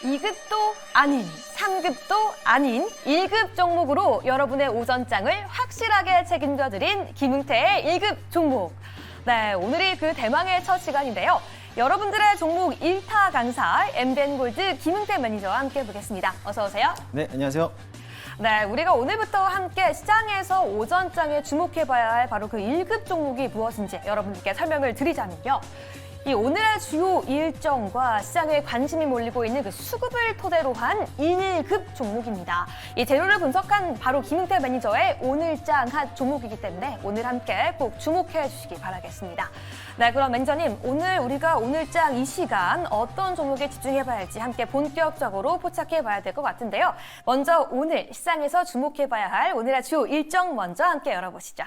2급도 아닌, 3급도 아닌 1급 종목으로 여러분의 오전장을 확실하게 책임져드린 김웅태의 1급 종목. 네, 오늘이 그 대망의 첫 시간인데요. 여러분들의 종목 1타 강사 MBN골드 김웅태 매니저와 함께 보겠습니다. 어서 오세요. 네, 안녕하세요. 네, 우리가 오늘부터 함께 시장에서 오전장에 주목해봐야 할 바로 그 1급 종목이 무엇인지 여러분들께 설명을 드리자면요. 이 오늘의 주요 일정과 시장에 관심이 몰리고 있는 그 수급을 토대로 한 1급 종목입니다. 이 재료를 분석한 바로 김웅태 매니저의 오늘장 한 종목이기 때문에 오늘 함께 꼭 주목해 주시기 바라겠습니다. 네, 그럼 매니저님, 오늘 우리가 오늘장 이 시간 어떤 종목에 집중해봐야 할지 함께 본격적으로 포착해봐야 될 것 같은데요. 먼저 오늘 시장에서 주목해봐야 할 오늘의 주요 일정 먼저 함께 열어보시죠.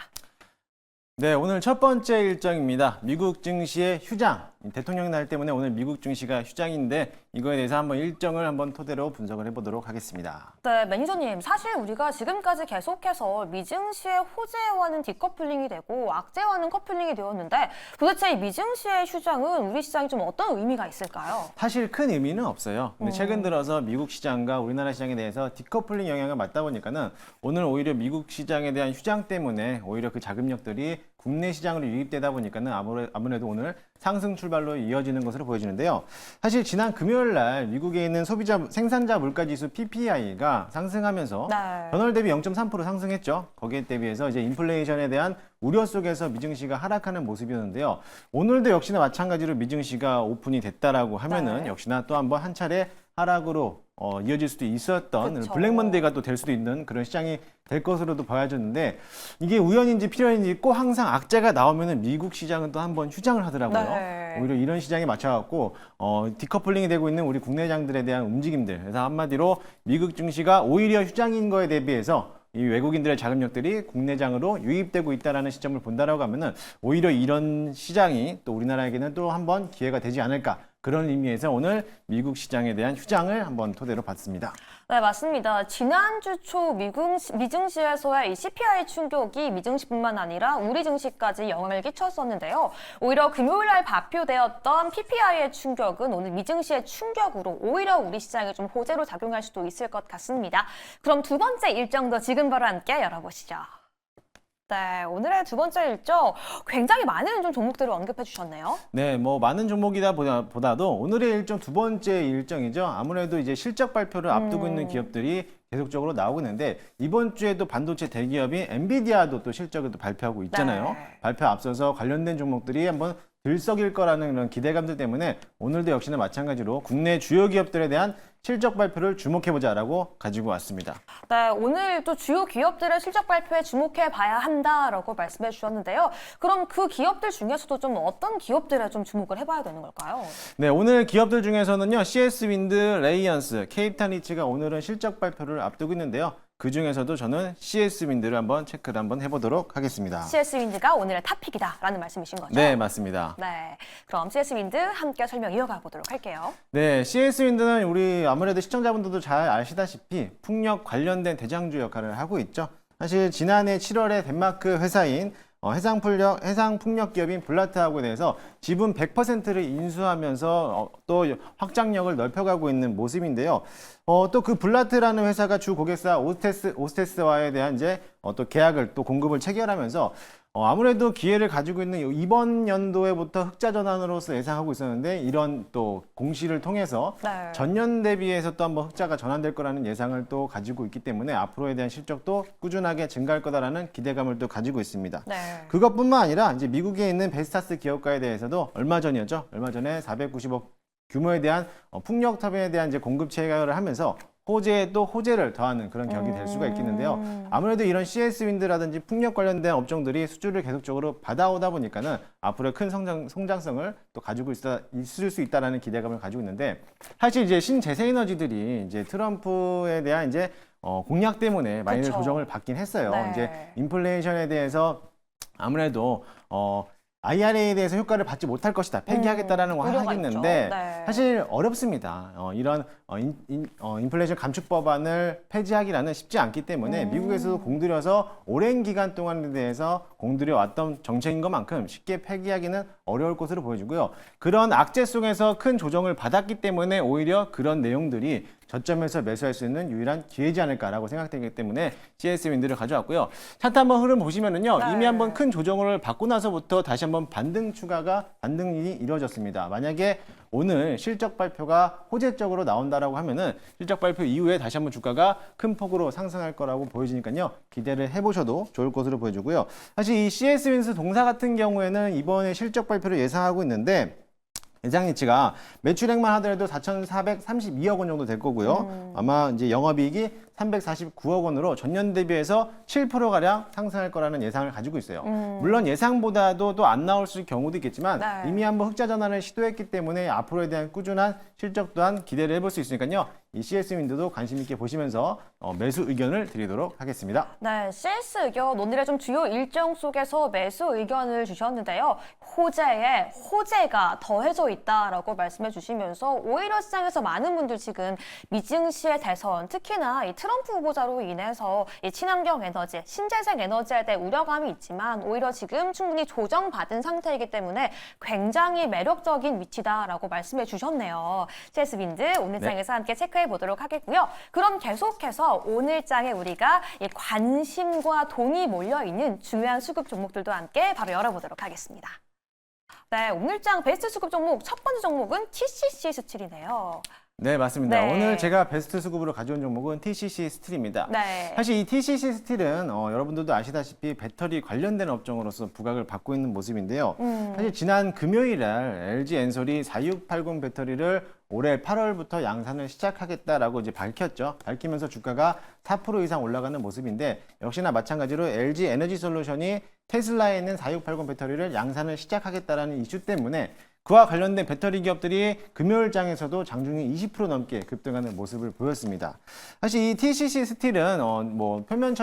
네, 오늘 첫 번째 일정입니다. 미국 증시의 휴장. 대통령 날 때문에 오늘 미국 증시가 휴장인데 이거에 대해서 한번 일정을 한번 토대로 분석을 해보도록 하겠습니다. 네, 매니저님, 사실 우리가 지금까지 계속해서 미증시의 호재와는 디커플링이 되고 악재와는 커플링이 되었는데 도대체 이 미증시의 휴장은 우리 시장에 좀 어떤 의미가 있을까요? 사실 큰 의미는 없어요. 근데 최근 들어서 미국 시장과 우리나라 시장에 대해서 디커플링 영향을 받다 보니까는 오늘 오히려 미국 시장에 대한 휴장 때문에 오히려 그 자금력들이 국내 시장으로 유입되다 보니까는 아무래도 오늘 상승 출발로 이어지는 것으로 보여지는데요. 사실 지난 금요일 날 미국에 있는 소비자 생산자 물가 지수 PPI가 상승하면서 네. 전월 대비 0.3% 상승했죠. 거기에 대비해서 이제 인플레이션에 대한 우려 속에서 미증시가 하락하는 모습이었는데요. 오늘도 역시나 마찬가지로 미증시가 오픈이 됐다라고 하면은 네. 역시나 또 한번 한 차례 하락으로 이어질 수도 있었던 그쵸. 블랙 먼데이가 또 될 수도 있는 그런 시장이 될 것으로도 보여졌는데 이게 우연인지 필연인지 꼭 항상 악재가 나오면은 미국 시장은 또 한번 휴장을 하더라고요. 네. 오히려 이런 시장에 맞춰갖고 디커플링이 되고 있는 우리 국내장들에 대한 움직임들. 그래서 한마디로 미국 증시가 오히려 휴장인 거에 대비해서 이 외국인들의 자금력들이 국내장으로 유입되고 있다는 시점을 본다라고 하면은 오히려 이런 시장이 또 우리나라에게는 또 한번 기회가 되지 않을까. 그런 의미에서 오늘 미국 시장에 대한 휴장을 한번 토대로 봤습니다. 네, 맞습니다. 지난주 초 미증시에서의 이 CPI 충격이 미증시뿐만 아니라 우리 증시까지 영향을 끼쳤었는데요. 오히려 금요일 날 발표되었던 PPI의 충격은 오늘 미증시의 충격으로 오히려 우리 시장에 좀 호재로 작용할 수도 있을 것 같습니다. 그럼 두 번째 일정도 지금 바로 함께 열어보시죠. 네, 오늘의 두 번째 일정 굉장히 많은 좀 종목들을 언급해 주셨네요. 네, 뭐 많은 종목이다 보다도 오늘의 일정 두 번째 일정이죠. 아무래도 이제 실적 발표를 앞두고 있는 기업들이 계속적으로 나오고 있는데 이번 주에도 반도체 대기업인 엔비디아도 또 실적을 또 발표하고 있잖아요. 네. 발표 앞서서 관련된 종목들이 한번 들썩일 거라는 그런 기대감들 때문에 오늘도 역시나 마찬가지로 국내 주요 기업들에 대한 실적 발표를 주목해보자라고 가지고 왔습니다. 네, 오늘 또 주요 기업들의 실적 발표에 주목해 봐야 한다라고 말씀해 주셨는데요. 그럼 그 기업들 중에서도 좀 어떤 기업들에 좀 주목을 해봐야 되는 걸까요? 네, 오늘 기업들 중에서는요, CS-윈드, 레이언스, 케이타니치가 오늘은 실적 발표를 앞두고 있는데요. 그 중에서도 저는 CS-윈드를 한번 체크를 한번 해보도록 하겠습니다. CS-윈드가 오늘의 탑픽이다라는 말씀이신 거죠? 네, 맞습니다. 네, 그럼 CS-윈드 함께 설명 이어가 보도록 할게요. 네, CS-윈드는 우리 아무래도 시청자분들도 잘 아시다시피 풍력 관련된 대장주 역할을 하고 있죠. 사실 지난해 7월에 덴마크 회사인 해상풍력 기업인 블라트하고에 대해서 지분 100%를 인수하면서 또 확장력을 넓혀가고 있는 모습인데요. 또 그 블라트라는 회사가 주 고객사 오스테스와에 대한 이제 또 계약을 또 공급을 체결하면서 아무래도 기회를 가지고 있는 이번 연도에부터 흑자 전환으로서 예상하고 있었는데 이런 또 공시를 통해서 네. 전년 대비해서 또 한번 흑자가 전환될 거라는 예상을 또 가지고 있기 때문에 앞으로에 대한 실적도 꾸준하게 증가할 거다라는 기대감을 또 가지고 있습니다. 네. 그것뿐만 아니라 이제 미국에 있는 베스타스 기업가에 대해서도 얼마 전이었죠. 얼마 전에 490억 규모에 대한 풍력 터빈에 대한 이제 공급 체결을 하면서 호재에 또 호재를 더하는 그런 격이 될 수가 있겠는데요. 아무래도 이런 CS-윈드라든지 풍력 관련된 업종들이 수주를 계속적으로 받아오다 보니까는 앞으로 큰 성장성을 또 가지고 있을 수 있다라는 기대감을 가지고 있는데 사실 이제 신재생에너지들이 이제 트럼프에 대한 이제 공약 때문에 많이 그쵸. 조정을 받긴 했어요. 네. 이제 인플레이션에 대해서 아무래도 IRA에 대해서 효과를 받지 못할 것이다. 폐기하겠다라는 거 우려가 하겠는데 있죠. 네. 사실 어렵습니다. 이런 인플레이션 감축 법안을 폐지하기라는 쉽지 않기 때문에 미국에서도 공들여서 오랜 기간 동안에 대해서 공들여왔던 정책인 것만큼 쉽게 폐기하기는 어려울 것으로 보여지고요. 그런 악재 속에서 큰 조정을 받았기 때문에 오히려 그런 내용들이 저점에서 매수할 수 있는 유일한 기회지 않을까라고 생각되기 때문에 CS 윈드를 가져왔고요. 차트 한번 흐름 보시면은요. 네. 이미 한번 큰 조정을 받고 나서부터 다시 한번 반등이 이루어졌습니다. 만약에 오늘 실적 발표가 호재적으로 나온다라고 하면은 실적 발표 이후에 다시 한번 주가가 큰 폭으로 상승할 거라고 보여지니까요. 기대를 해보셔도 좋을 것으로 보여지고요. 사실 이 CS 윈스 동사 같은 경우에는 이번에 실적 발표를 예상하고 있는데 예상치가 매출액만 하더라도 4,432억 원 정도 될 거고요. 아마 이제 영업이익이 349억 원으로 전년 대비해서 7%가량 상승할 거라는 예상을 가지고 있어요. 물론 예상보다도 또 안 나올 수 있는 경우도 있겠지만 네. 이미 한번 흑자 전환을 시도했기 때문에 앞으로에 대한 꾸준한 실적 또한 기대를 해볼 수 있으니까요. 이 CS 윈드도 관심 있게 보시면서 매수 의견을 드리도록 하겠습니다. 네, CS 의견 오늘의 좀 주요 일정 속에서 매수 의견을 주셨는데요. 호재에 호재가 더해져 있다라고 말씀해 주시면서 오히려 시장에서 많은 분들 지금 미증시의 대선, 특히나 이 트럼프 후보자로 인해서 이 친환경 에너지, 신재생 에너지에 대해 우려감이 있지만 오히려 지금 충분히 조정받은 상태이기 때문에 굉장히 매력적인 위치다라고 말씀해 주셨네요. CS 윈드 오늘 장에서 함께 체크해 보도록 하겠고요. 그럼 계속해서 오늘 장에 우리가 이 관심과 돈이 몰려 있는 중요한 수급 종목들도 함께 바로 열어보도록 하겠습니다. 네, 오늘 장 베스트 수급 종목 첫 번째 종목은 TCC 스틸이네요. 네, 맞습니다. 네. 오늘 제가 베스트 수급으로 가져온 종목은 TCC 스틸입니다. 네. 사실 이 TCC 스틸은 여러분들도 아시다시피 배터리 관련된 업종으로서 부각을 받고 있는 모습인데요. 사실 지난 금요일 날 LG 엔솔이 4680 배터리를 올해 8월부터 양산을 시작하겠다라고 이제 밝혔죠. 밝히면서 주가가 4% 이상 올라가는 모습인데 역시나 마찬가지로 LG 에너지 솔루션이 테슬라에 있는 4680 배터리를 양산을 시작하겠다라는 이슈 때문에 그와 관련된 배터리 기업들이 금요일장에서도 장중에 20% 넘게 급등하는 모습을 보였습니다. 사실 이 TCC 스틸은 표면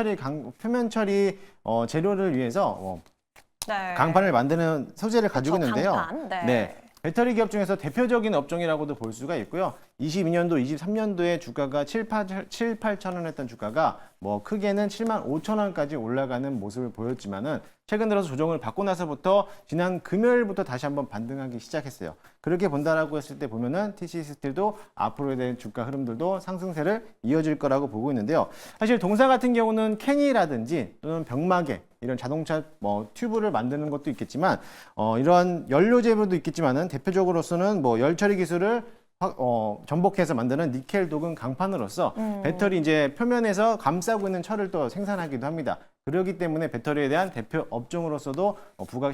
처리 재료를 위해서 네. 강판을 만드는 소재를 가지고 그렇죠, 있는데요. 강판. 네. 네. 배터리 기업 중에서 대표적인 업종이라고도 볼 수가 있고요. 22년도, 23년도에 주가가 7, 8천 원 했던 주가가 크게는 7만 5천 원까지 올라가는 모습을 보였지만은 최근 들어서 조정을 받고 나서부터 지난 금요일부터 다시 한번 반등하기 시작했어요. 그렇게 본다라고 했을 때 보면은 TCC 스틸도 앞으로에 대한 주가 흐름들도 상승세를 이어질 거라고 보고 있는데요. 사실 동사 같은 경우는 캔이라든지 또는 병마개 이런 자동차 튜브를 만드는 것도 있겠지만 이런 연료 제품도 있겠지만은 대표적으로서는 열 처리 기술을 전복해서 만드는 니켈 도금 강판으로서 배터리 이제 표면에서 감싸고 있는 철을 또 생산하기도 합니다. 그렇기 때문에 배터리에 대한 대표 업종으로서도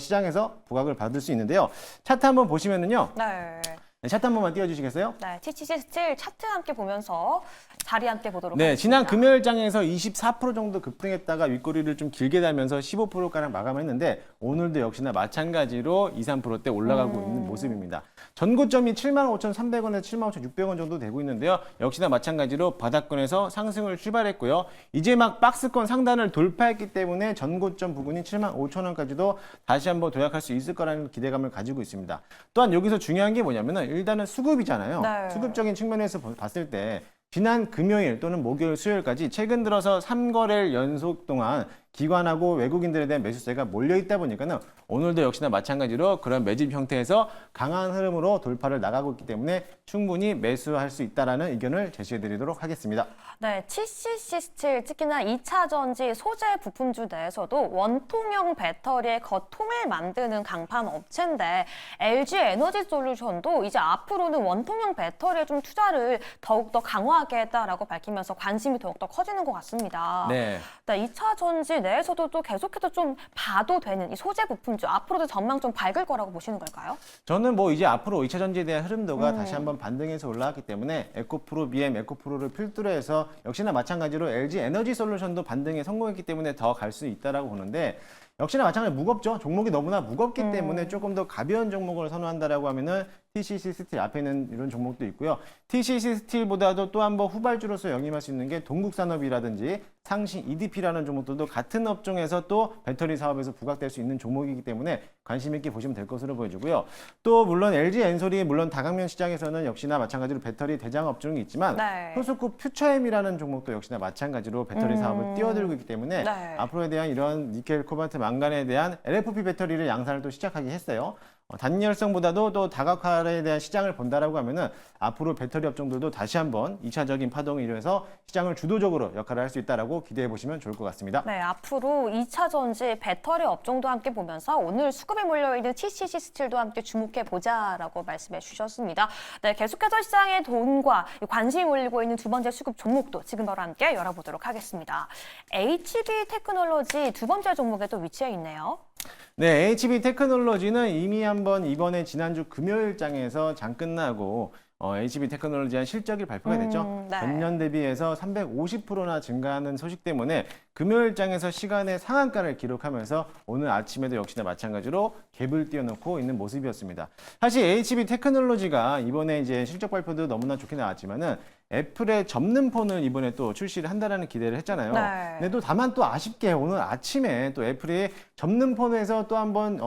시장에서 부각을 받을 수 있는데요. 차트 한번 보시면은요. 네. 차트 한 번만 띄워주시겠어요? 네, TCC 스틸 차트 함께 보면서 자리 함께 보도록 네, 하겠습니다. 지난 금요일장에서 24% 정도 급등했다가 윗꼬리를 좀 길게 달면서 15%가량 마감했는데 오늘도 역시나 마찬가지로 2, 3%대 올라가고 있는 모습입니다. 전고점이 75,300원에서 75,600원 정도 되고 있는데요. 역시나 마찬가지로 바닥권에서 상승을 출발했고요. 이제 막 박스권 상단을 돌파했기 때문에 전고점 부근인 75,000원까지도 다시 한번 도약할 수 있을 거라는 기대감을 가지고 있습니다. 또한 여기서 중요한 게 뭐냐면은 일단은 수급이잖아요. 네. 수급적인 측면에서 봤을 때 지난 금요일 또는 목요일, 수요일까지 최근 들어서 3거래일 연속 동안 기관하고 외국인들에 대한 매수세가 몰려있다 보니까는 오늘도 역시나 마찬가지로 그런 매집 형태에서 강한 흐름으로 돌파를 나가고 있기 때문에 충분히 매수할 수 있다는 의견을 제시해드리도록 하겠습니다. 네, TCC 스틸 특히나 2차 전지 소재 부품주 내에서도 원통형 배터리의 겉통을 만드는 강판 업체인데 LG 에너지 솔루션도 이제 앞으로는 원통형 배터리에 좀 투자를 더욱더 강화하겠다라고 밝히면서 관심이 더욱더 커지는 것 같습니다. 네. 네, 2차 전지 내에서도 또 계속해서 좀 봐도 되는 이 소재 부품주 앞으로도 전망 좀 밝을 거라고 보시는 걸까요? 저는 이제 앞으로 2차 전지에 대한 흐름도가 다시 한번 반등해서 올라왔기 때문에 에코프로, BM, 에코프로를 필두로 해서 역시나 마찬가지로 LG 에너지 솔루션도 반등에 성공했기 때문에 더 갈 수 있다라고 보는데 역시나 마찬가지로 무겁죠. 종목이 너무나 무겁기 때문에 조금 더 가벼운 종목을 선호한다라고 하면은 TCC 스틸 앞에 있는 이런 종목도 있고요. TCC 스틸보다도 또 한 번 후발주로서 영입할 수 있는 게 동국산업이라든지 상신 EDP라는 종목들도 같은 업종에서 또 배터리 사업에서 부각될 수 있는 종목이기 때문에 관심 있게 보시면 될 것으로 보여지고요. 또 물론 LG 엔솔이 물론 다각면 시장에서는 역시나 마찬가지로 배터리 대장 업종이 있지만 네. 소속국 퓨처엠이라는 종목도 역시나 마찬가지로 배터리 사업을 뛰어들고 있기 때문에 네. 앞으로에 대한 이런 니켈 코발트 망간에 대한 LFP 배터리를 양산을 또 시작하기 했어요. 단열성보다도 또 다각화에 대한 시장을 본다라고 하면은 앞으로 배터리 업종들도 다시 한번 2차적인 파동을 이뤄서 시장을 주도적으로 역할을 할 수 있다라고 기대해 보시면 좋을 것 같습니다. 네, 앞으로 2차 전지 배터리 업종도 함께 보면서 오늘 수급이 몰려있는 TCC 스틸도 함께 주목해 보자라고 말씀해 주셨습니다. 네, 계속해서 시장의 돈과 관심이 몰리고 있는 두 번째 수급 종목도 지금 바로 함께 열어보도록 하겠습니다. HB 테크놀로지 두 번째 종목에 또 위치해 있네요. 네, HB 테크놀로지는 이미 한번 이번에 지난주 금요일장에서 장 끝나고 HB 테크놀로지한 실적이 발표가 됐죠. 네. 전년 대비해서 350%나 증가하는 소식 때문에 금요일장에서 시간의 상한가를 기록하면서 오늘 아침에도 역시나 마찬가지로 갭을 띄워놓고 있는 모습이었습니다. 사실 HB 테크놀로지가 이번에 이제 실적 발표도 너무나 좋게 나왔지만은 애플의 접는 폰을 이번에 또 출시를 한다라는 기대를 했잖아요. 네. 근데 또 다만 또 아쉽게 오늘 아침에 또 애플이 접는 폰에서 또 한번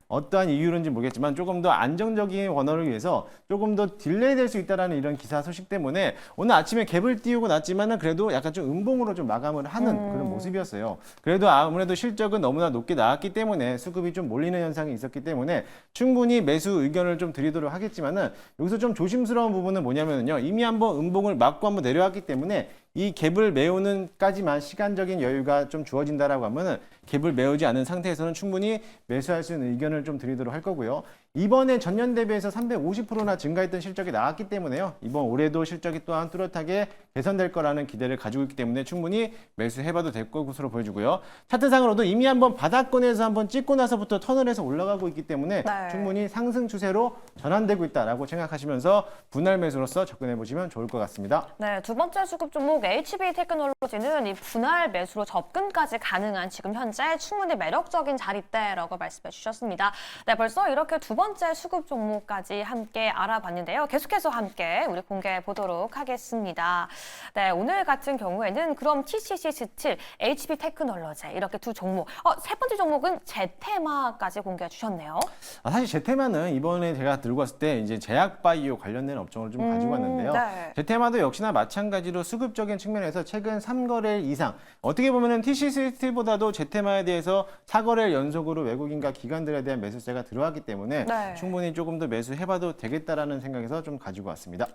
어떠한 이유인지 모르겠지만 조금 더 안정적인 원화를 위해서 조금 더 딜레이 될 수 있다라는 이런 기사 소식 때문에 오늘 아침에 갭을 띄우고 났지만은 그래도 약간 좀 음봉으로 좀 마감을 하는 그런 모습이었어요. 그래도 아무래도 실적은 너무나 높게 나왔기 때문에 수급이 좀 몰리는 현상이 있었기 때문에 충분히 매수 의견을 좀 드리도록 하겠지만은 여기서 좀 조심스러운 부분은 뭐냐면요. 이미 한번 음봉을 맞고 한번 내려왔기 때문에 이 갭을 메우는까지만 시간적인 여유가 좀 주어진다라고 하면은 갭을 메우지 않은 상태에서는 충분히 매수할 수 있는 의견을 좀 드리도록 할 거고요. 이번에 전년 대비해서 350%나 증가했던 실적이 나왔기 때문에요. 이번 올해도 실적이 또한 뚜렷하게 개선될 거라는 기대를 가지고 있기 때문에 충분히 매수해봐도 될 것으로 보여지고요. 차트상으로도 이미 한번 바닥권에서 한번 찍고 나서부터 턴을 해서 올라가고 있기 때문에 네. 충분히 상승 추세로 전환되고 있다라고 생각하시면서 분할 매수로서 접근해 보시면 좋을 것 같습니다. 네, 두 번째 수급 종목 HB 테크놀로지는 이 분할 매수로 접근까지 가능한 지금 현재 충분히 매력적인 자리대라고 말씀해 주셨습니다. 네, 벌써 이렇게 두 번째 수급 종목까지 함께 알아봤는데요. 계속해서 함께 우리 공개해 보도록 하겠습니다. 네, 오늘 같은 경우에는 그럼 TCC 스틸, HB 테크놀로지 이렇게 두 종목. 세 번째 종목은 제테마까지 공개해 주셨네요. 사실 제테마는 이번에 제가 들고 왔을 때 이제 제약바이오 관련된 업종을 좀 가지고 왔는데요. 네. 제테마도 역시나 마찬가지로 수급적인 측면에서 최근 3거래일 이상 어떻게 보면은 TCC 스틸보다도 제테마에 대해서 4거래일 연속으로 외국인과 기관들에 대한 매수세가 들어왔기 때문에 네. 충분히 조금 더 매수해봐도 되겠다라는 생각에서 좀 가지고 왔습니다.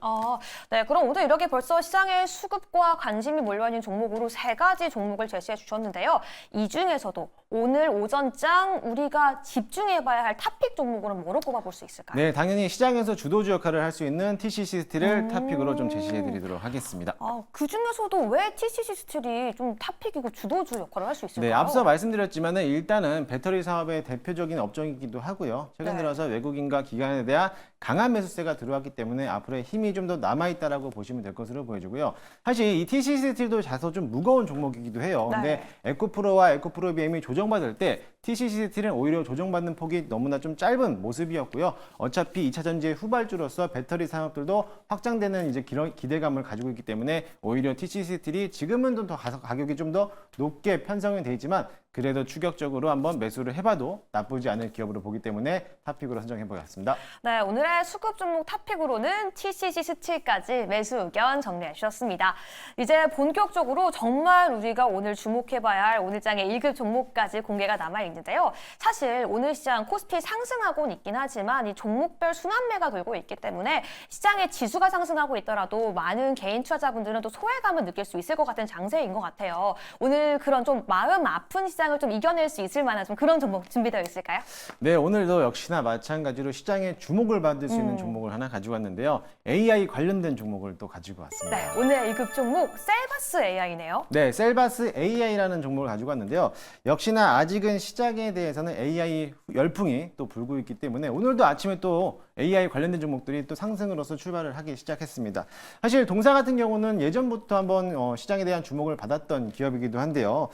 네, 그럼 오늘 이렇게 벌써 시장의 수급과 관심이 몰려있는 종목으로 세 가지 종목을 제시해 주셨는데요. 이 중에서도 오늘 오전장 우리가 집중해봐야 할 탑픽 종목으로는 뭐로 꼽아볼 수 있을까요? 네, 당연히 시장에서 주도주 역할을 할 수 있는 TCC 스틸을 탑픽으로 좀 제시해드리도록 하겠습니다. 그 중에서도 왜 TCC 스틸이 좀 탑픽이고 주도주 역할을 할 수 있을까요? 네, 앞서 말씀드렸지만은 일단은 배터리 사업의 대표적인 업종이기도 하고요. 최근 네. 들어서 외국인과 기관에 대한 강한 매수세가 들어왔기 때문에 앞으로의 힘이 좀 더 남아있다라고 보시면 될 것으로 보여지고요. 사실 이 TCC 스틸도 다소 좀 무거운 종목이기도 해요. 근데 에코프로와 에코프로 BM이 조정받을 때 TCC 스틸은 오히려 조정받는 폭이 너무나 좀 짧은 모습이었고요. 어차피 2차 전지의 후발주로서 배터리 산업들도 확장되는 이제 기대감을 가지고 있기 때문에 오히려 TCC 스틸이 지금은 좀 더 가격이 좀 더 높게 편성이 돼 있지만 그래도 추격적으로 한번 매수를 해봐도 나쁘지 않을 기업으로 보기 때문에 탑픽으로 선정해보겠습니다. 네, 오늘의 수급 종목 탑픽으로는 TCC 스틸까지 매수 의견 정리해 주셨습니다. 이제 본격적으로 정말 우리가 오늘 주목해봐야 할 오늘장의 1급 종목까지 공개가 남아있는데요. 사실 오늘 시장 코스피 상승하고는 있긴 하지만 이 종목별 순환매가 돌고 있기 때문에 시장의 지수가 상승하고 있더라도 많은 개인 투자자분들은 또 소외감을 느낄 수 있을 것 같은 장세인 것 같아요. 오늘 그런 좀 마음 아픈 시장을 좀 이겨낼 수 있을 만한 좀 그런 종목 준비되어 있을까요? 네, 오늘도 역시나 마찬가지로 시장에 주목을 받을 수 있는 종목을 하나 가지고 왔는데요. AI 관련된 종목을 또 가지고 왔습니다. 네, 오늘 1급 종목 셀바스 AI네요. 네, 셀바스 AI라는 종목을 가지고 왔는데요. 역시나 아직은 시장에 대해서는 AI 열풍이 또 불고 있기 때문에 오늘도 아침에 또 AI 관련된 종목들이 또 상승으로서 출발을 하기 시작했습니다. 사실 동사 같은 경우는 예전부터 한번 시장에 대한 주목을 받았던 기업이기도 한데요.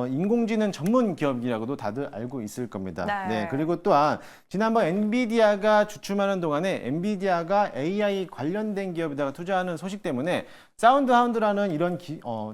인공지능 전문 기업이라고도 다들 알고 있을 겁니다. 네. 네, 그리고 또한 지난번 엔비디아가 주춤하는 동안에 엔비디아가 AI 관련된 기업에다가 투자하는 소식 때문에 사운드하운드라는 이런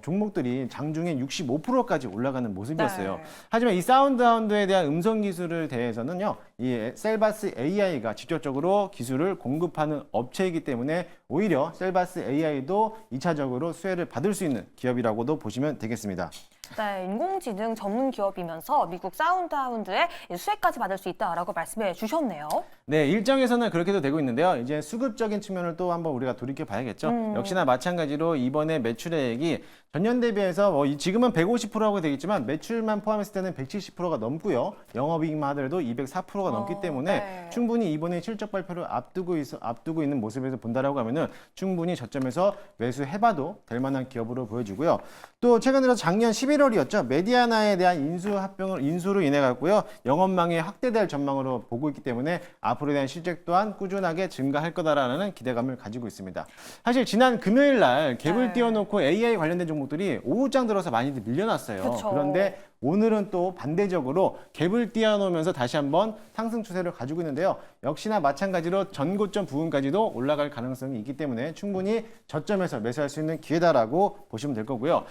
종목들이 장중에 65%까지 올라가는 모습이었어요. 네. 하지만 이 사운드하운드에 대한 음성 기술을 대해서는요, 이 셀바스 AI가 직접적으로 기술을 공급하는 업체이기 때문에 오히려 셀바스 AI도 2차적으로 수혜를 받을 수 있는 기업이라고도 보시면 되겠습니다. 네, 인공지능 전문 기업이면서 미국 사운드하운드의 수혜까지 받을 수 있다라고 말씀해 주셨네요. 네, 일정에서는 그렇게도 되고 있는데요. 이제 수급적인 측면을 또 한번 우리가 돌이켜 봐야겠죠. 역시나 마찬가지로 이번에 매출액이 전년 대비해서 지금은 150%라고 되겠지만 매출만 포함했을 때는 170%가 넘고요. 영업이익만 하더라도 204%가 넘기 때문에 네. 충분히 이번에 실적 발표를 앞두고 있는 모습에서 본다라고 하면은 충분히 저점에서 매수해봐도 될 만한 기업으로 보여지고요. 또 최근 들어 작년 11월이었죠. 메디아나에 대한 인수로 인해 갖고요. 영업망이 확대될 전망으로 보고 있기 때문에 앞으로에 대한 실적 또한 꾸준하게 증가할 거다라는 기대감을 가지고 있습니다. 사실 지난 금요일 날 갭을 네. 띄워놓고 AI 관련된 종목들이 오후장 들어서 많이들 밀려났어요. 그쵸. 그런데 오늘은 또 반대적으로 갭을 띄워놓으면서 다시 한번 상승 추세를 가지고 있는데요. 역시나 마찬가지로 전고점 부근까지도 올라갈 가능성이 있기 때문에 충분히 저점에서 매수할 수 있는 기회다라고 보시면 될 거고요.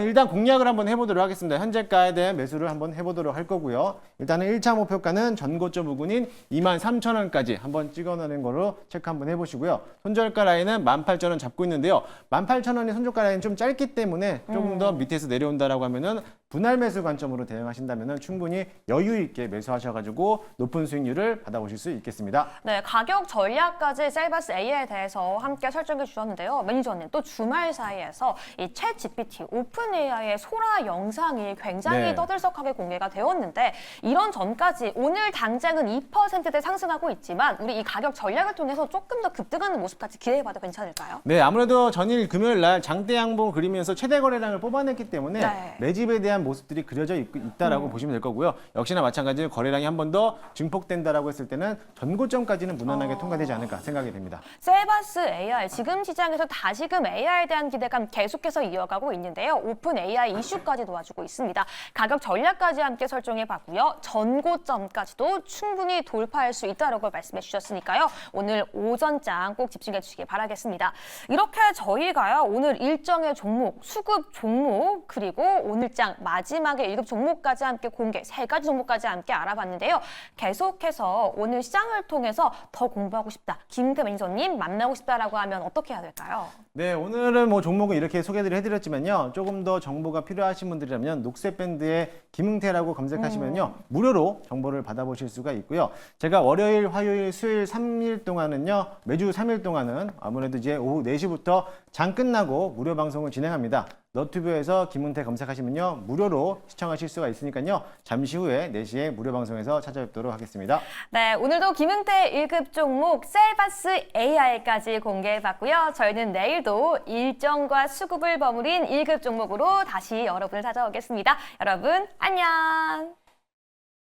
일단 공략을 한번 해보도록 하겠습니다. 현재가에 대한 매수를 한번 해보도록 할 거고요. 일단은 1차 목표가는 전고점 부근인 23,000원까지 한번 찍어내는 거로 체크 한번 해보시고요. 손절가 라인은 18,000원 잡고 있는데요. 18,000원이 손절가 라인 좀 짧기 때문에 조금 더 밑에서 내려온다라고 하면은 분할 매수 관점으로 대응하신다면 충분히 여유 있게 매수하셔가지고 높은 수익률을 받아보실 수 있겠습니다. 네, 가격 전략까지 셀바스 AI에 대해서 함께 설정해 주셨는데요. 매니저님, 또 주말 사이에서 이 챗 GPT, 오픈 AI의 소라 영상이 굉장히 네. 떠들썩하게 공개가 되었는데 이런 전까지 오늘 당장은 2%대 상승하고 있지만 우리 이 가격 전략을 통해서 조금 더 급등하는 모습까지 기대해봐도 괜찮을까요? 네, 아무래도 전일 금요일 날 장대 양봉 그리면서 최대 거래량을 뽑아냈기 때문에 네. 매집에 대한 모습들이 그려져 있다라고 보시면 될 거고요. 역시나 마찬가지로 거래량이 한 번 더 증폭된다라고 했을 때는 전고점까지는 무난하게 통과되지 않을까 생각이 됩니다. 셀바스 AI, 지금 시장에서 다시금 AI에 대한 기대감 계속해서 이어가고 있는데요. 오픈 AI 이슈까지 도와주고 있습니다. 가격 전략까지 함께 설정해 봤고요. 전고점까지도 충분히 돌파할 수 있다고 말씀해 주셨으니까요. 오늘 오전장 꼭 집중해 주시기 바라겠습니다. 이렇게 저희가요, 오늘 일정의 종목, 수급 종목, 그리고 오늘장 마지막에 1급 종목까지 함께 공개, 3가지 종목까지 함께 알아봤는데요. 계속해서 오늘 시장을 통해서 더 공부하고 싶다, 김은태 매니저님 만나고 싶다라고 하면 어떻게 해야 될까요? 네, 오늘은 종목은 이렇게 소개를 해드렸지만요. 조금 더 정보가 필요하신 분들이라면 녹색밴드에 김응태라고 검색하시면요. 무료로 정보를 받아보실 수가 있고요. 제가 월요일, 화요일, 수요일 3일 동안은요. 매주 3일 동안은 아무래도 이제 오후 4시부터 장 끝나고 무료 방송을 진행합니다. 너튜브에서 김은태 검색하시면요. 무료로 시청하실 수가 있으니까요. 잠시 후에 4시에 무료 방송에서 찾아뵙도록 하겠습니다. 네, 오늘도 김은태 1급 종목 셀바스 AI까지 공개해봤고요. 저희는 내일도 일정과 수급을 버무린 1급 종목으로 다시 여러분을 찾아오겠습니다. 여러분, 안녕!